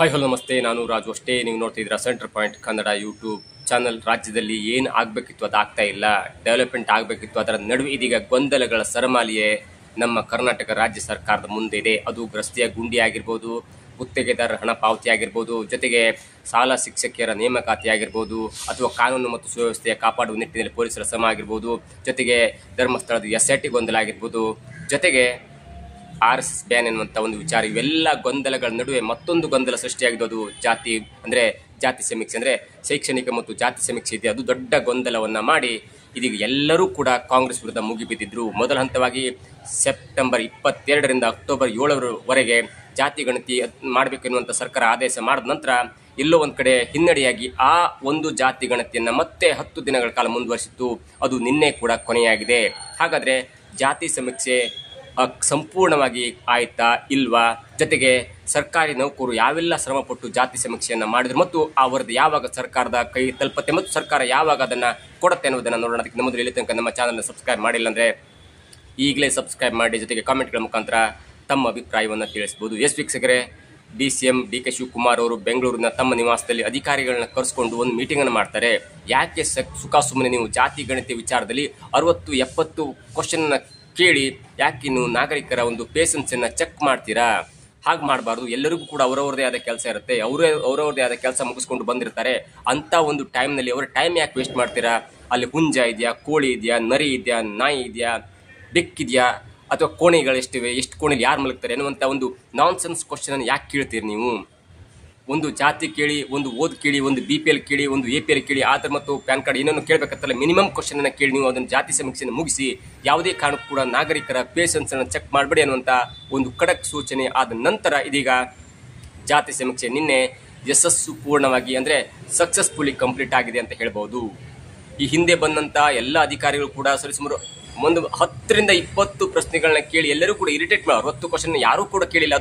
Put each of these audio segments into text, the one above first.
Hi hello ನಮಸ್ತೆ, ನಾನು ರಾಜು ಅಷ್ಟೇ. ನೀವು ನೋಡ್ತಿದ್ದೀರಾ centre point Kannada YouTube channel. ರಾಜ್ಯದಲ್ಲಿ ಏನು ಆಗಬೇಕಿತ್ತು ಅದು ಆಗ್ತಾ ಇಲ್ಲ, ಡೆವಲಪ್ಮೆಂಟ್ ಆಗಬೇಕಿತ್ತು, ಅದರ ನಡುವೆ ಇದೀಗ ಗೊಂದಲಗಳ ಸರಮಾಲಿಯೇ ನಮ್ಮ ಕರ್ನಾಟಕ ರಾಜ್ಯ ಸರ್ಕಾರದ ಮುಂದೆ ಇದೆ. ಅದು ರಸ್ತೆಯ ಗುಂಡಿ ಆಗಿರ್ಬೋದು, ಗುತ್ತಿಗೆದಾರರ ಹಣ ಪಾವತಿ ಆಗಿರ್ಬೋದು, ಜೊತೆಗೆ ಶಾಲಾ ಶಿಕ್ಷಕಿಯರ ನೇಮಕಾತಿ ಆಗಿರ್ಬೋದು, ಅಥವಾ ಕಾನೂನು ಮತ್ತು ಸುವ್ಯವಸ್ಥೆಯ ಕಾಪಾಡುವ ನಿಟ್ಟಿನಲ್ಲಿ ಪೊಲೀಸರ ಶ್ರಮ ಆಗಿರ್ಬೋದು, ಜೊತೆಗೆ ಧರ್ಮಸ್ಥಳದ SIT ಗೊಂದಲ ಆಗಿರ್ಬೋದು, ಜೊತೆಗೆ RSS ಬ್ಯಾನ್ ಎನ್ನುವಂಥ ಒಂದು ವಿಚಾರ. ಇವೆಲ್ಲ ಗೊಂದಲಗಳ ನಡುವೆ ಮತ್ತೊಂದು ಗೊಂದಲ ಸೃಷ್ಟಿಯಾಗಿದೆ. ಅದು ಜಾತಿ ಸಮೀಕ್ಷೆ ಅಂದರೆ ಶೈಕ್ಷಣಿಕ ಮತ್ತು ಜಾತಿ ಸಮೀಕ್ಷೆ ಇದೆ. ಅದು ದೊಡ್ಡ ಗೊಂದಲವನ್ನು ಮಾಡಿ ಇದೀಗ ಎಲ್ಲರೂ ಕೂಡ ಕಾಂಗ್ರೆಸ್ ವಿರುದ್ಧ ಮುಗಿಬಿದ್ದಿದ್ರು. ಮೊದಲ ಹಂತವಾಗಿ ಸೆಪ್ಟೆಂಬರ್ 22ರಿಂದ ಅಕ್ಟೋಬರ್ 7ರವರೆಗೆ ಜಾತಿ ಗಣತಿ ಮಾಡಬೇಕೆನ್ನುವಂಥ ಸರ್ಕಾರ ಆದೇಶ ಮಾಡಿದ ನಂತರ ಎಲ್ಲೋ ಒಂದು ಕಡೆ ಹಿನ್ನಡೆಯಾಗಿ ಆ ಒಂದು ಜಾತಿ ಗಣತಿಯನ್ನು ಮತ್ತೆ 10 ದಿನಗಳ ಕಾಲ ಮುಂದುವರಿಸಿತ್ತು. ಅದು ನಿನ್ನೆ ಕೂಡ ಕೊನೆಯಾಗಿದೆ. ಹಾಗಾದರೆ ಜಾತಿ ಸಮೀಕ್ಷೆ ಸಂಪೂರ್ಣವಾಗಿ ಆಯ್ತಾ ಇಲ್ವಾ? ಜೊತೆಗೆ ಸರ್ಕಾರಿ ನೌಕರರು ಯಾವೆಲ್ಲ ಶ್ರಮಪಟ್ಟು ಜಾತಿ ಸಮೀಕ್ಷೆಯನ್ನು ಮಾಡಿದ್ರು ಮತ್ತು ಆ ವರದಿ ಯಾವಾಗ ಸರ್ಕಾರದ ಕೈ ತಲುಪತ್ತೆ ಮತ್ತು ಸರ್ಕಾರ ಯಾವಾಗ ಅದನ್ನು ಕೊಡುತ್ತೆ ಅನ್ನೋದನ್ನು ನೋಡೋಣ. ಅದಕ್ಕೆ ನಮ್ಮದು ಇಲ್ಲಿ ತನಕ ನಮ್ಮ ಚಾನಲ್ನ ಸಬ್ಸ್ಕ್ರೈಬ್ ಮಾಡಿಲ್ಲ ಅಂದರೆ ಈಗಲೇ ಸಬ್ಸ್ಕ್ರೈಬ್ ಮಾಡಿ, ಜೊತೆಗೆ ಕಾಮೆಂಟ್ಗಳ ಮುಖಾಂತರ ತಮ್ಮ ಅಭಿಪ್ರಾಯವನ್ನು ತಿಳಿಸ್ಬೋದು. ವೀಕ್ಷಕರೇ, DCM DK ಶಿವಕುಮಾರ್ ಅವರು ಬೆಂಗಳೂರಿನ ತಮ್ಮ ನಿವಾಸದಲ್ಲಿ ಅಧಿಕಾರಿಗಳನ್ನ ಕರೆಸ್ಕೊಂಡು ಒಂದು ಮೀಟಿಂಗನ್ನು ಮಾಡ್ತಾರೆ. ಯಾಕೆ ಸುಮ್ಮನೆ ನೀವು ಜಾತಿ ಗಣತಿ ವಿಚಾರದಲ್ಲಿ 60-70 ಕ್ವಶನ್ನ ಕೇಳಿ ಯಾಕೆ ನೀವು ನಾಗರಿಕರ ಒಂದು ಪೇಷನ್ಸನ್ನು ಚೆಕ್ ಮಾಡ್ತೀರಾ? ಹಾಗೆ ಮಾಡಬಾರ್ದು. ಎಲ್ಲರಿಗೂ ಕೂಡ ಅವರವ್ರದೇ ಆದ ಕೆಲಸ ಇರುತ್ತೆ, ಅವರವ್ರದೇ ಆದ ಕೆಲಸ ಮುಗಿಸ್ಕೊಂಡು ಬಂದಿರ್ತಾರೆ. ಅಂಥ ಒಂದು ಟೈಮ್ನಲ್ಲಿ ಅವರ ಟೈಮ್ ಯಾಕೆ ವೇಸ್ಟ್ ಮಾಡ್ತೀರಾ? ಅಲ್ಲಿ ಹುಂಜ ಇದೆಯಾ, ಕೋಳಿ ಇದೆಯಾ, ನರಿ ಇದೆಯಾ, ನಾಯಿ ಇದೆಯಾ, ಬೆಕ್ಕಿದೆಯಾ, ಅಥವಾ ಕೋಣೆಗಳೆಷ್ಟಿವೆ, ಎಷ್ಟು ಕೋಣೆಲಿ ಯಾರು ಮಲಗ್ತಾರೆ ಅನ್ನುವಂಥ ಒಂದು ನಾನ್ಸೆನ್ಸ್ ಕ್ವಶನನ್ನು ಯಾಕೆ ಕೇಳ್ತೀರಿ ನೀವು? ಒಂದು ಜಾತಿ ಕೇಳಿ, ಒಂದು ಓದ್ ಕೇಳಿ, ಒಂದು BPL ಕೇಳಿ, ಒಂದು APL ಕೇಳಿ, ಆಧಾರ್ ಮತ್ತು ಪ್ಯಾನ್ ಕಾರ್ಡ್ ಏನೇನು ಕೇಳಬೇಕಂತಲ್ಲ, ಮಿನಿಮಮ್ ಕ್ವಶನನ್ನು ಕೇಳಿ ನೀವು ಅದನ್ನು ಜಾತಿ ಸಮೀಕ್ಷೆಯನ್ನು ಮುಗಿಸಿ ಯಾವುದೇ ಕಾರಣಕ್ಕೂ ಕೂಡ ನಾಗರಿಕರ ಪೇಷನ್ಸನ್ನು ಚೆಕ್ ಮಾಡಬೇಡಿ ಅನ್ನುವಂಥ ಒಂದು ಖಡಕ್ ಸೂಚನೆ ಆದ ನಂತರ ಇದೀಗ ಜಾತಿ ಸಮೀಕ್ಷೆ ನಿನ್ನೆ ಯಶಸ್ಸುಪೂರ್ಣವಾಗಿ ಅಂದರೆ ಸಕ್ಸಸ್ಫುಲಿ ಕಂಪ್ಲೀಟ್ ಆಗಿದೆ ಅಂತ ಹೇಳ್ಬೋದು. ಈ ಹಿಂದೆ ಬಂದಂಥ ಎಲ್ಲ ಅಧಿಕಾರಿಗಳು ಕೂಡ ಸರಿಸುಮಾರು ಒಂದು 10-20 ಪ್ರಶ್ನೆಗಳನ್ನ ಕೇಳಿ ಎಲ್ಲರೂ ಕೂಡ ಇರಿಟೇಟ್ ಮಾಡಿ 60 ಕ್ವಶನ್ ಯಾರೂ ಕೂಡ ಕೇಳಿಲ್ಲ.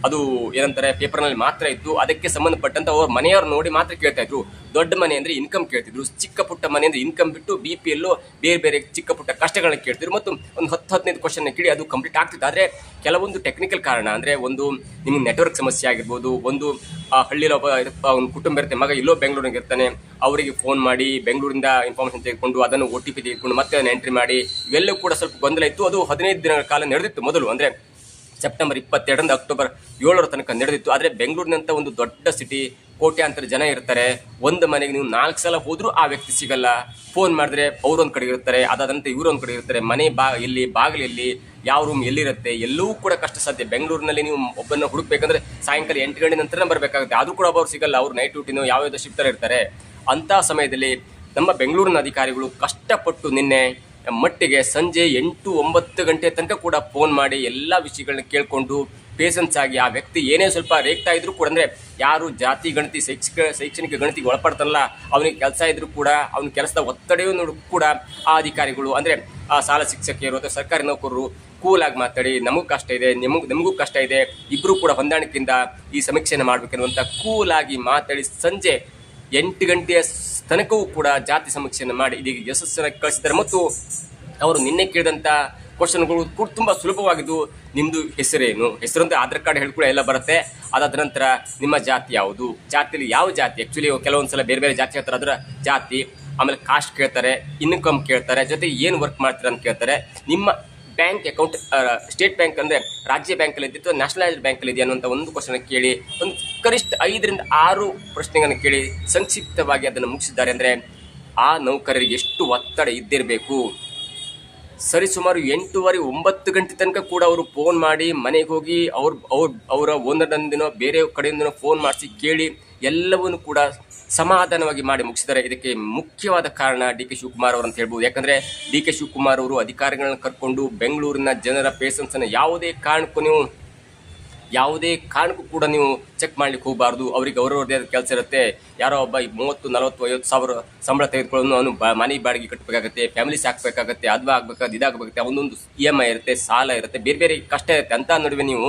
ಅದು ಏನಂತಾರೆ, ಪೇಪರ್ನಲ್ಲಿ ಮಾತ್ರ ಇತ್ತು. ಅದಕ್ಕೆ ಸಂಬಂಧಪಟ್ಟಂತ ಅವ್ರ ಮನೆಯವ್ರು ನೋಡಿ ಮಾತ್ರ ಕೇಳ್ತಾ ಇದ್ರು. ದೊಡ್ಡ ಮನೆ ಅಂದ್ರೆ ಇನ್ಕಮ್ ಕೇಳ್ತಿದ್ರು, ಚಿಕ್ಕ ಪುಟ್ಟ ಮನೆ ಅಂದ್ರೆ ಇನ್ಕಮ್ ಬಿಟ್ಟು BPL ಬೇರೆ ಬೇರೆ ಚಿಕ್ಕ ಪುಟ್ಟ ಕಷ್ಟಗಳನ್ನ ಕೇಳ್ತಿದ್ರು. ಮತ್ತು ಒಂದು 10-15 ಕ್ವಶನ್ ಕೇಳಿ ಅದು ಕಂಪ್ಲೀಟ್ ಆಗ್ತಿತ್ತು. ಆದರೆ ಕೆಲವೊಂದು ಟೆಕ್ನಿಕಲ್ ಕಾರಣ ಅಂದರೆ ಒಂದು ನಿಮ್ಗೆ ನೆಟ್ವರ್ಕ್ ಸಮಸ್ಯೆ ಆಗಿರ್ಬೋದು, ಒಂದು ಹಳ್ಳಿಯಲ್ಲಿ ಒಂದು ಕುಟುಂಬ ಇರುತ್ತೆ, ಮಗ ಇಲ್ಲೋ ಬೆಂಗಳೂರಿಗೆ ಇರ್ತಾನೆ, ಅವರಿಗೆ ಫೋನ್ ಮಾಡಿ ಬೆಂಗಳೂರಿಂದ ಇನ್ಫಾರ್ಮೇಷನ್ ತೆಗೆದುಕೊಂಡು ಅದನ್ನು OTP ತೆಗೆದುಕೊಂಡು ಮತ್ತೆ ಅದನ್ನು ಎಂಟ್ರಿ ಮಾಡಿ, ಇವೆಲ್ಲವೂ ಕೂಡ ಸ್ವಲ್ಪ ಗೊಂದಲ ಇತ್ತು. ಅದು 15 ದಿನಗಳ ಕಾಲ ನಡೆದಿತ್ತು ಮೊದಲು, ಅಂದರೆ ಸೆಪ್ಟೆಂಬರ್ 22ರಿಂದ ಅಕ್ಟೋಬರ್ 7ರ ತನಕ ನಡೆದಿತ್ತು. ಆದರೆ ಬೆಂಗಳೂರಿನಂಥ ಒಂದು ದೊಡ್ಡ ಸಿಟಿ, ಕೋಟ್ಯಾಂತರ ಜನ ಇರ್ತಾರೆ. ಒಂದು ಮನೆಗೆ ನೀವು 4 ಸಲ ಹೋದ್ರೂ ಆ ವ್ಯಕ್ತಿ ಸಿಗಲ್ಲ. ಫೋನ್ ಮಾಡಿದ್ರೆ ಅವರೊಂದು ಕಡೆ ಇರ್ತಾರೆ, ಅದಾದಂತೆ ಇವರೊಂದು ಕಡೆ ಇರ್ತಾರೆ. ಮನೆ ಎಲ್ಲಿ, ಬಾಗಿಲಲ್ಲಿ, ಯಾವ ರೂಮ್ ಎಲ್ಲಿರುತ್ತೆ, ಎಲ್ಲವೂ ಕೂಡ ಕಷ್ಟ ಸಾಧ್ಯ. ಬೆಂಗಳೂರಿನಲ್ಲಿ ನೀವು ಒಬ್ಬನ ಹುಡುಕ್ಬೇಕಂದ್ರೆ ಸಾಯಂಕಾಲ 8 ಗಂಟೆ ನಂತರ ಬರಬೇಕಾಗುತ್ತೆ. ಆದರೂ ಕೂಡ ಒಬ್ಬರು ಸಿಗಲ್ಲ, ಅವ್ರು ನೈಟ್ ಡ್ಯೂಟಿನೋ ಯಾವುದೋ ಶಿಫ್ಟಲ್ಲಿ ಇರ್ತಾರೆ. ಅಂಥ ಸಮಯದಲ್ಲಿ ನಮ್ಮ ಬೆಂಗಳೂರಿನ ಅಧಿಕಾರಿಗಳು ಕಷ್ಟಪಟ್ಟು ನಿನ್ನೆ ಮಟ್ಟಿಗೆ ಸಂಜೆ 8-9 ಗಂಟೆ ತನಕ ಕೂಡ ಫೋನ್ ಮಾಡಿ ಎಲ್ಲ ವಿಷಯಗಳನ್ನ ಕೇಳಿಕೊಂಡು ಪೇಷನ್ಸ್ ಆಗಿ ಆ ವ್ಯಕ್ತಿ ಏನೇ ಸ್ವಲ್ಪ ರೇಗ್ತಾ ಇದ್ರು ಕೂಡ, ಅಂದರೆ ಯಾರು ಜಾತಿ ಗಣತಿ ಶೈಕ್ಷಣಿಕ ಗಣತಿಗೆ ಒಳಪಡ್ತಾರಲ್ಲ ಅವನಿಗೆ ಕೆಲಸ ಇದ್ರು ಕೂಡ, ಅವನ ಕೆಲಸದ ಒತ್ತಡೆಯೂ ಕೂಡ ಆ ಅಧಿಕಾರಿಗಳು ಅಂದರೆ ಆ ಶಾಲಾ ಶಿಕ್ಷಕಿಯರು ಅಥವಾ ಸರ್ಕಾರಿ ನೌಕರರು ಕೂಲಾಗಿ ಮಾತಾಡಿ, ನಮಗೂ ಕಷ್ಟ ಇದೆ, ನಿಮಗೂ ಕಷ್ಟ ಇದೆ, ಇಬ್ಬರು ಕೂಡ ಹೊಂದಾಣಿಕೆಯಿಂದ ಈ ಸಮೀಕ್ಷೆಯನ್ನು ಮಾಡಬೇಕೆನ್ನುವಂಥ ಕೂಲಾಗಿ ಮಾತಾಡಿ ಸಂಜೆ 8 ಗಂಟೆಯ ತನಕವೂ ಕೂಡ ಜಾತಿ ಸಮೀಕ್ಷೆಯನ್ನು ಮಾಡಿ ಇದೀಗ ಯಶಸ್ಸನ್ನು ಕಳಿಸಿದ್ದಾರೆ. ಮತ್ತು ಅವರು ನಿನ್ನೆ ಕೇಳಿದಂಥ ಕ್ವಶನ್ಗಳು ಕೂಡ ತುಂಬ ಸುಲಭವಾಗಿದ್ದು. ನಿಮ್ಮದು ಹೆಸರೇನು, ಹೆಸರಂತ ಆಧಾರ್ ಕಾರ್ಡ್ ಹೇಳ್ಕೊಳ್ಳೋ ಎಲ್ಲ ಬರುತ್ತೆ. ಅದಾದ ನಂತರ ನಿಮ್ಮ ಜಾತಿ ಯಾವುದು, ಜಾತಿಯಲ್ಲಿ ಯಾವ ಜಾತಿ, ಆ್ಯಕ್ಚುಲಿ ಕೆಲವೊಂದು ಸಲ ಬೇರೆ ಬೇರೆ ಜಾತಿ ಹೇಳ್ತಾರೆ, ಅದರ ಜಾತಿ, ಆಮೇಲೆ ಕಾಸ್ಟ್ ಕೇಳ್ತಾರೆ, ಇನ್ಕಮ್ ಕೇಳ್ತಾರೆ, ಜೊತೆಗೆ ಏನು ವರ್ಕ್ ಮಾಡ್ತೀರಾ ಅಂತ ಕೇಳ್ತಾರೆ. ನಿಮ್ಮ ಬ್ಯಾಂಕ್ ಅಕೌಂಟ್ ಸ್ಟೇಟ್ ಬ್ಯಾಂಕ್ ಅಂದರೆ ರಾಜ್ಯ ಬ್ಯಾಂಕಲ್ಲಿ ಇದ್ದಿತ್ತು, ನ್ಯಾಷನಲೈಸ್ಡ್ ಬ್ಯಾಂಕಲ್ಲಿ ಇದೆಯಾ ಅನ್ನುವಂಥ ಒಂದು ಕ್ವಶನ್ ಕೇಳಿ ಒಂದು ಕನಿಷ್ಠ 5-6 ಪ್ರಶ್ನೆಗಳನ್ನು ಕೇಳಿ ಸಂಕ್ಷಿಪ್ತವಾಗಿ ಅದನ್ನು ಮುಗಿಸಿದ್ದಾರೆ. ಅಂದರೆ ಆ ನೌಕರರಿಗೆ ಎಷ್ಟು ಒತ್ತಡ ಇದ್ದಿರಬೇಕು. ಸರಿಸುಮಾರು 8:30-9 ಗಂಟೆ ತನಕ ಕೂಡ ಅವರು ಫೋನ್ ಮಾಡಿ ಮನೆಗೆ ಹೋಗಿ ಅವರ ಓನರ್ನಿಂದನೋ ಬೇರೆ ಕಡೆಯಿಂದನೋ ಫೋನ್ ಮಾಡಿಸಿ ಕೇಳಿ ಎಲ್ಲವನ್ನು ಕೂಡ ಸಮಾಧಾನವಾಗಿ ಮಾಡಿ ಮುಗಿಸಿದ್ದಾರೆ. ಇದಕ್ಕೆ ಮುಖ್ಯವಾದ ಕಾರಣ DK ಶಿವಕುಮಾರ್ ಅವರು ಅಂತ ಹೇಳ್ಬೋದು. ಯಾಕಂದರೆ DK ಶಿವಕುಮಾರ್ ಅವರು ಅಧಿಕಾರಿಗಳನ್ನ ಕರ್ಕೊಂಡು ಬೆಂಗಳೂರಿನ ಜನರ ಪೇಷನ್ಸನ್ನು ಯಾವುದೇ ಕಾರಣಕ್ಕೂ ಕೂಡ ನೀವು ಚೆಕ್ ಮಾಡ್ಲಿಕ್ಕೆ ಹೋಗಬಾರ್ದು. ಅವ್ರಿಗೆ ಅವರವ್ರದೇ ಕೆಲಸ ಇರುತ್ತೆ. ಯಾರೋ ಒಬ್ಬ 30-40-50 ಸಾವಿರ ಸಂಬಳ ತೆಗೆದುಕೊಳ್ಳೋನು ಅವನು ಮನೆ ಬಾಡಿಗೆ ಕಟ್ಟಬೇಕಾಗತ್ತೆ, ಫ್ಯಾಮಿಲಿ ಸಾಕಬೇಕಾಗತ್ತೆ, ಅದು ಆಗಬೇಕಾಗುತ್ತೆ, ಇದಾಗಬೇಕಾಗುತ್ತೆ, ಅವನೊಂದು EMI ಇರುತ್ತೆ, ಸಾಲ ಇರುತ್ತೆ, ಬೇರೆ ಬೇರೆ ಕಷ್ಟ ಇರುತ್ತೆ. ಅಂತ ನಡುವೆ ನೀವು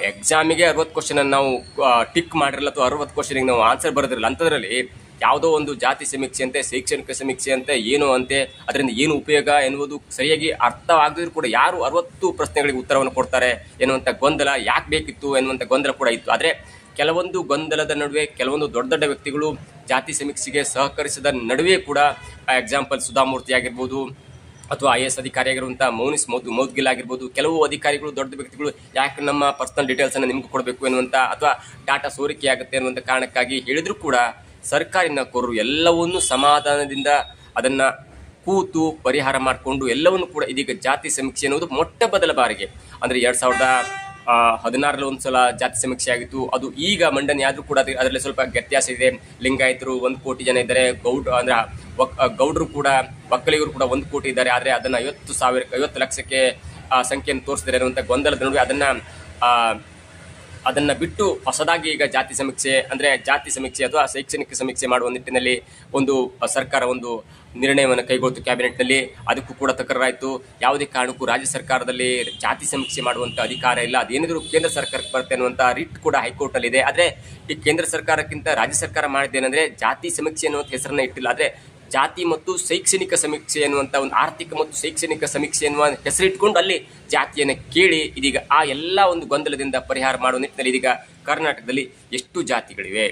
ಎಕ್ಸಾಮಿಗೆ 60 ಕ್ವಶನ್ ನಾವು ಟಿಕ್ ಮಾಡಿರಲ್ಲ ಅಥವಾ 60 ಕ್ವಶನಿಗೆ ನಾವು ಆನ್ಸರ್ ಬರೋದಿರಲ್ಲ. ಅಂಥದ್ರಲ್ಲಿ ಯಾವುದೋ ಒಂದು ಜಾತಿ ಸಮೀಕ್ಷೆ ಅಂತೆ, ಶೈಕ್ಷಣಿಕ ಸಮೀಕ್ಷೆ ಅಂತೆ, ಏನೋ ಅಂತೆ, ಅದರಿಂದ ಏನು ಉಪಯೋಗ ಎನ್ನುವುದು ಸರಿಯಾಗಿ ಅರ್ಥವಾಗದಿದ್ರು ಕೂಡ ಯಾರು 60 ಪ್ರಶ್ನೆಗಳಿಗೆ ಉತ್ತರವನ್ನು ಕೊಡ್ತಾರೆ ಎನ್ನುವಂಥ ಗೊಂದಲ ಯಾಕೆ ಬೇಕಿತ್ತು ಎನ್ನುವಂಥ ಗೊಂದಲ ಕೂಡ ಇತ್ತು. ಆದರೆ ಕೆಲವೊಂದು ಗೊಂದಲದ ನಡುವೆ ಕೆಲವೊಂದು ದೊಡ್ಡ ದೊಡ್ಡ ವ್ಯಕ್ತಿಗಳು ಜಾತಿ ಸಮೀಕ್ಷೆಗೆ ಸಹಕರಿಸಿದ ನಡುವೆ ಕೂಡ ಎಕ್ಸಾಂಪಲ್ ಸುಧಾಮೂರ್ತಿ ಆಗಿರ್ಬೋದು ಅಥವಾ IAS ಅಧಿಕಾರಿ ಆಗಿರುವಂಥ ಮೌದ್ಗಿಲ್ ಆಗಿರ್ಬೋದು, ಕೆಲವು ಅಧಿಕಾರಿಗಳು ದೊಡ್ಡ ವ್ಯಕ್ತಿಗಳು ಯಾಕೆ ನಮ್ಮ ಪರ್ಸನಲ್ ಡೀಟೇಲ್ಸ್ ಅನ್ನು ನಿಮ್ಗೆ ಕೊಡಬೇಕು ಎನ್ನುವಂಥ ಅಥವಾ ಡಾಟಾ ಸೋರಿಕೆ ಆಗುತ್ತೆ ಅನ್ನುವಂಥ ಕಾರಣಕ್ಕಾಗಿ ಹೇಳಿದ್ರು ಕೂಡ ಸರ್ಕಾರಿ ನೌಕರರು ಎಲ್ಲವನ್ನೂ ಸಮಾಧಾನದಿಂದ ಅದನ್ನ ಕೂತು ಪರಿಹಾರ ಮಾಡಿಕೊಂಡು ಎಲ್ಲವನ್ನು ಕೂಡ ಇದೀಗ ಜಾತಿ ಸಮೀಕ್ಷೆ ಎನ್ನುವುದು ಮೊಟ್ಟ ಮೊದಲ ಬಾರಿಗೆ ಅಂದ್ರೆ 2016 ಒಂದ್ಸಲ ಜಾತಿ ಸಮೀಕ್ಷೆ ಆಗಿತ್ತು. ಅದು ಈಗ ಮಂಡನೆ ಆದ್ರೂ ಕೂಡ ಅದರಲ್ಲಿ ಸ್ವಲ್ಪ ವ್ಯತ್ಯಾಸ ಇದೆ. ಲಿಂಗಾಯತರು 1 ಕೋಟಿ ಜನ ಇದ್ದಾರೆ, ಗೌಡರು ಕೂಡ ಒಕ್ಕಲಿಗರು ಕೂಡ 1 ಕೋಟಿ ಇದ್ದಾರೆ. ಆದ್ರೆ ಅದನ್ನ 50 ಲಕ್ಷಕ್ಕೆ ಸಂಖ್ಯೆಯನ್ನು ತೋರಿಸಿದ್ದಾರೆ ಅನ್ನುವಂಥ ಗೊಂದಲದ ನಡುವೆ ಅದನ್ನ ಬಿಟ್ಟು ಹೊಸದಾಗಿ ಈಗ ಜಾತಿ ಸಮೀಕ್ಷೆ ಅಥವಾ ಶೈಕ್ಷಣಿಕ ಸಮೀಕ್ಷೆ ಮಾಡುವ ನಿಟ್ಟಿನಲ್ಲಿ ಒಂದು ಸರ್ಕಾರ ಒಂದು ನಿರ್ಣಯವನ್ನು ಕೈಗೊಳ್ತು ಕ್ಯಾಬಿನೆಟ್ನಲ್ಲಿ. ಅದಕ್ಕೂ ಕೂಡ ತಕರಾರಾಯಿತು. ಯಾವುದೇ ಕಾರಣಕ್ಕೂ ರಾಜ್ಯ ಸರ್ಕಾರದಲ್ಲಿ ಜಾತಿ ಸಮೀಕ್ಷೆ ಮಾಡುವಂತ ಅಧಿಕಾರ ಇಲ್ಲ, ಅದೇನಿದ್ರು ಕೇಂದ್ರ ಸರ್ಕಾರಕ್ಕೆ ಬರುತ್ತೆ ಅನ್ನುವಂತ ರಿಟ್ ಕೂಡ ಹೈಕೋರ್ಟ್ ಅಲ್ಲಿ ಇದೆ. ಆದ್ರೆ ಈ ಕೇಂದ್ರ ಸರ್ಕಾರಕ್ಕಿಂತ ರಾಜ್ಯ ಸರ್ಕಾರ ಮಾಡಿದ್ದೇನೆಂದ್ರೆ ಜಾತಿ ಸಮೀಕ್ಷೆ ಅನ್ನುವಂಥ ಹೆಸರನ್ನ ಇಟ್ಟಿಲ್ಲ, ಆದ್ರೆ ಜಾತಿ ಮತ್ತು ಶೈಕ್ಷಣಿಕ ಸಮೀಕ್ಷೆ ಎನ್ನುವಂತ ಒಂದು ಆರ್ಥಿಕ ಮತ್ತು ಶೈಕ್ಷಣಿಕ ಸಮೀಕ್ಷೆ ಎನ್ನುವ ಹೆಸರಿಟ್ಕೊಂಡು ಅಲ್ಲಿ ಜಾತಿಯನ್ನು ಕೇಳಿ ಇದೀಗ ಆ ಎಲ್ಲ ಒಂದು ಗೊಂದಲದಿಂದ ಪರಿಹಾರ ಮಾಡುವ ನಿಟ್ಟಿನಲ್ಲಿ ಇದೀಗ ಕರ್ನಾಟಕದಲ್ಲಿ ಎಷ್ಟು ಜಾತಿಗಳಿವೆ,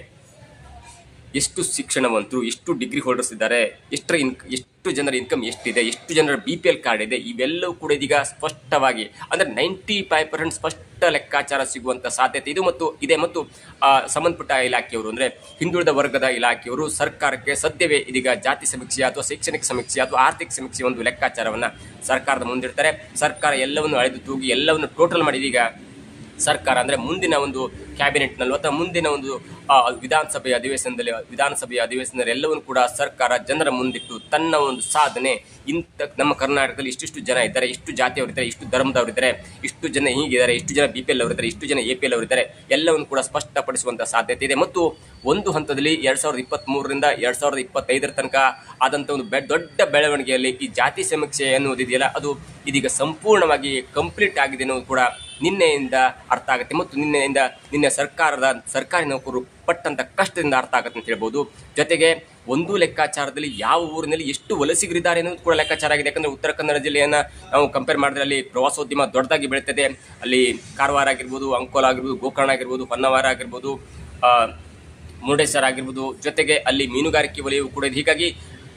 ಎಷ್ಟು ಶಿಕ್ಷಣವಂತರು, ಎಷ್ಟು ಡಿಗ್ರಿ ಹೋಲ್ಡರ್ಸ್ ಇದ್ದಾರೆ, ಎಷ್ಟು ಜನರ ಇನ್ಕಮ್ ಎಷ್ಟಿದೆ, ಎಷ್ಟು ಜನರ BPL ಕಾರ್ಡ್ ಇದೆ, ಇವೆಲ್ಲವೂ ಕೂಡ ಇದೀಗ ಸ್ಪಷ್ಟವಾಗಿ ಅಂದ್ರೆ 95% ಸ್ಪಷ್ಟ ಲೆಕ್ಕಾಚಾರ ಸಿಗುವಂತ ಸಾಧ್ಯತೆ ಇದೆ. ಮತ್ತು ಸಂಬಂಧಪಟ್ಟ ಇಲಾಖೆಯವರು ಅಂದ್ರೆ ಹಿಂದುಳಿದ ವರ್ಗದ ಇಲಾಖೆಯವರು ಸರ್ಕಾರಕ್ಕೆ ಸದ್ಯವೇ ಇದೀಗ ಜಾತಿ ಸಮೀಕ್ಷೆ ಅಥವಾ ಶೈಕ್ಷಣಿಕ ಸಮೀಕ್ಷೆ ಅಥವಾ ಆರ್ಥಿಕ ಸಮೀಕ್ಷೆ ಒಂದು ಲೆಕ್ಕಾಚಾರವನ್ನ ಸರ್ಕಾರದ ಮುಂದಿಡ್ತಾರೆ. ಸರ್ಕಾರ ಎಲ್ಲವನ್ನು ಅಳೆದು ತೂಗಿ ಎಲ್ಲವನ್ನು ಟೋಟಲ್ ಮಾಡಿ ಇದೀಗ ಸರ್ಕಾರ ಅಂದ್ರೆ ಮುಂದಿನ ಒಂದು ಕ್ಯಾಬಿನೆಟ್ನಲ್ಲೂ ಅಥವಾ ಮುಂದಿನ ಒಂದು ವಿಧಾನಸಭೆಯ ಅಧಿವೇಶನದಲ್ಲಿ ಎಲ್ಲವನ್ನು ಕೂಡ ಸರ್ಕಾರ ಜನರ ಮುಂದಿಟ್ಟು ತನ್ನ ಒಂದು ಸಾಧನೆ ನಮ್ಮ ಕರ್ನಾಟಕದಲ್ಲಿ ಇಷ್ಟಿಷ್ಟು ಜನ ಇದ್ದಾರೆ, ಇಷ್ಟು ಜಾತಿಯವರಿದ್ದಾರೆ, ಇಷ್ಟು ಧರ್ಮದವರಿದ್ದಾರೆ, ಇಷ್ಟು ಜನ ಹೀಗಿದ್ದಾರೆ, ಇಷ್ಟು ಜನ BPL ಅವರಿದ್ದಾರೆ, ಇಷ್ಟು ಜನ APL ಅವರಿದ್ದಾರೆ, ಎಲ್ಲವನ್ನು ಕೂಡ ಸ್ಪಷ್ಟಪಡಿಸುವಂತಹ ಸಾಧ್ಯತೆ ಇದೆ. ಮತ್ತು ಒಂದು ಹಂತದಲ್ಲಿ 2023ರಿಂದ 2025 ತನಕ ಆದಂತ ಒಂದು ದೊಡ್ಡ ಬೆಳವಣಿಗೆಯಲ್ಲಿ ಈ ಜಾತಿ ಸಮೀಕ್ಷೆ ಎನ್ನುವುದಿದೆಯಲ್ಲ ಅದು ಇದೀಗ ಸಂಪೂರ್ಣವಾಗಿ ಕಂಪ್ಲೀಟ್ ಆಗಿದೆ ಅನ್ನೋದು ಕೂಡ ನಿನ್ನೆಯಿಂದ ಅರ್ಥ ಆಗುತ್ತೆ. ಮತ್ತು ನಿನ್ನೆ ಸರ್ಕಾರಿ ನೌಕರರು ಪಟ್ಟಂತ ಕಷ್ಟದಿಂದ ಅರ್ಥ ಆಗುತ್ತೆ ಅಂತ ಹೇಳ್ಬೋದು. ಜೊತೆಗೆ ಒಂದು ಲೆಕ್ಕಾಚಾರದಲ್ಲಿ ಯಾವ ಊರಿನಲ್ಲಿ ಎಷ್ಟು ವಲಸಿಗರಿದ್ದಾರೆ ಅನ್ನೋದು ಕೂಡ ಲೆಕ್ಕಾಚಾರ ಆಗಿದೆ. ಯಾಕಂದ್ರೆ ಉತ್ತರ ಕನ್ನಡ ಜಿಲ್ಲೆಯನ್ನ ನಾವು ಕಂಪೇರ್ ಮಾಡಿದ್ರೆ ಅಲ್ಲಿ ಪ್ರವಾಸೋದ್ಯಮ ದೊಡ್ಡದಾಗಿ ಬೆಳೀತದೆ. ಅಲ್ಲಿ ಕಾರವಾರ ಆಗಿರ್ಬೋದು, ಅಂಕೋಲ ಆಗಿರ್ಬೋದು, ಗೋಕರ್ಣ ಆಗಿರ್ಬೋದು, ಹೊನ್ನಾವರ ಆಗಿರ್ಬೋದು, ಮುರುಡೇಶ್ವರ ಆಗಿರ್ಬೋದು, ಜೊತೆಗೆ ಅಲ್ಲಿ ಮೀನುಗಾರಿಕೆ ವಲಯವೂ ಕೂಡ ಇದೆ. ಹೀಗಾಗಿ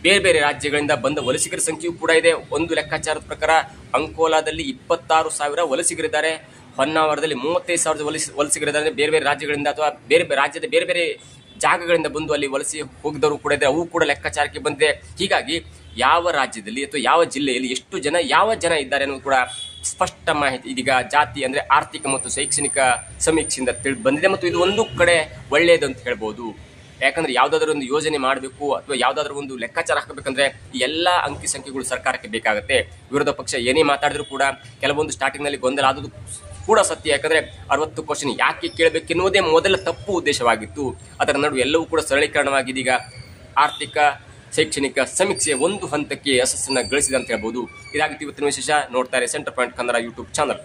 ಬೇರೆ ಬೇರೆ ರಾಜ್ಯಗಳಿಂದ ಬಂದ ವಲಸಿಗರ ಸಂಖ್ಯೆಯೂ ಕೂಡ ಇದೆ. ಒಂದು ಲೆಕ್ಕಾಚಾರದ ಪ್ರಕಾರ ಅಂಕೋಲಾದಲ್ಲಿ 26,000 ವಲಸಿಗರಿದ್ದಾರೆ, ಹೊನ್ನಾವರದಲ್ಲಿ 35,000 ವಲಸಿಗರಿದ್ದಾರೆ. ಬೇರೆ ಬೇರೆ ರಾಜ್ಯಗಳಿಂದ ಅಥವಾ ರಾಜ್ಯದ ಬೇರೆ ಬೇರೆ ಜಾಗಗಳಿಂದ ಬಂದು ಅಲ್ಲಿ ವಲಸೆ ಹೋಗಿದವರು ಕೂಡ ಇದೆ, ಅವು ಕೂಡ ಲೆಕ್ಕಾಚಾರಕ್ಕೆ ಬಂದಿದೆ. ಹೀಗಾಗಿ ಯಾವ ರಾಜ್ಯದಲ್ಲಿ ಅಥವಾ ಯಾವ ಜಿಲ್ಲೆಯಲ್ಲಿ ಎಷ್ಟು ಜನ ಇದ್ದಾರೆ ಅನ್ನೋದು ಕೂಡ ಸ್ಪಷ್ಟ ಮಾಹಿತಿ ಇದೀಗ ಜಾತಿ ಅಂದ್ರೆ ಆರ್ಥಿಕ ಮತ್ತು ಶೈಕ್ಷಣಿಕ ಸಮೀಕ್ಷೆಯಿಂದ ತಿಳಿದು ಬಂದಿದೆ. ಮತ್ತು ಇದು ಒಂದು ಕಡೆ ಒಳ್ಳೆಯದು ಅಂತ ಹೇಳ್ಬೋದು. ಯಾಕಂದ್ರೆ ಯಾವ್ದಾದ್ರು ಒಂದು ಯೋಜನೆ ಮಾಡಬೇಕು ಅಥವಾ ಯಾವ್ದಾದ್ರು ಒಂದು ಲೆಕ್ಕಾಚಾರ ಹಾಕಬೇಕಂದ್ರೆ ಈ ಎಲ್ಲಾ ಅಂಕಿ ಸಂಖ್ಯೆಗಳು ಸರ್ಕಾರಕ್ಕೆ ಬೇಕಾಗುತ್ತೆ. ವಿರೋಧ ಪಕ್ಷ ಏನೇ ಮಾತಾಡಿದ್ರು ಕೂಡ ಕೆಲವೊಂದು ಸ್ಟಾರ್ಟಿಂಗ್ ನಲ್ಲಿ ಗೊಂದಲ ಆದದ್ದು ಕೂಡ ಸತ್ಯ. ಯಾಕಂದ್ರೆ 60 ಕ್ವಶನ್ ಯಾಕೆ ಕೇಳಬೇಕೆನ್ನುವುದೇ ಮೊದಲ ತಪ್ಪು ಉದ್ದೇಶವಾಗಿತ್ತು. ಅದರ ನಡುವೆ ಎಲ್ಲವೂ ಕೂಡ ಸರಳೀಕರಣವಾಗಿ ಇದೀಗ ಆರ್ಥಿಕ ಶೈಕ್ಷಣಿಕ ಸಮೀಕ್ಷೆ ಒಂದು ಹಂತಕ್ಕೆ ಯಶಸ್ಸನ್ನ ಗಳಿಸಿದೆ ಅಂತ ಹೇಳ್ಬೋದು. ಇದಾಗಿತ್ತು ಇವತ್ತಿನ ವಿಶೇಷ. ನೋಡ್ತಾರೆ centre point Kannada YouTube channel.